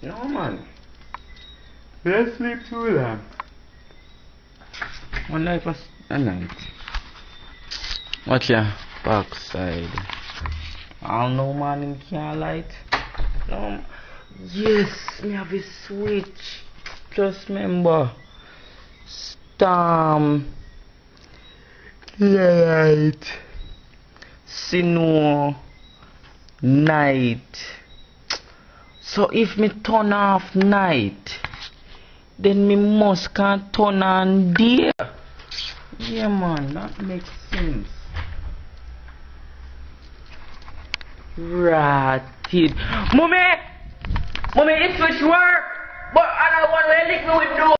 No man. Let's sleep too long. One night was a night. Watch ya backside. I don't know man, him can't light. No. Yes, me have a switch. Just remember. Storm. Light. Sino. Night. So if me turn off night, then me must can't turn on day. Yeah man, that makes sense. Ratted. Mommy! Mommy, it switch work! But I don't want to lick me with no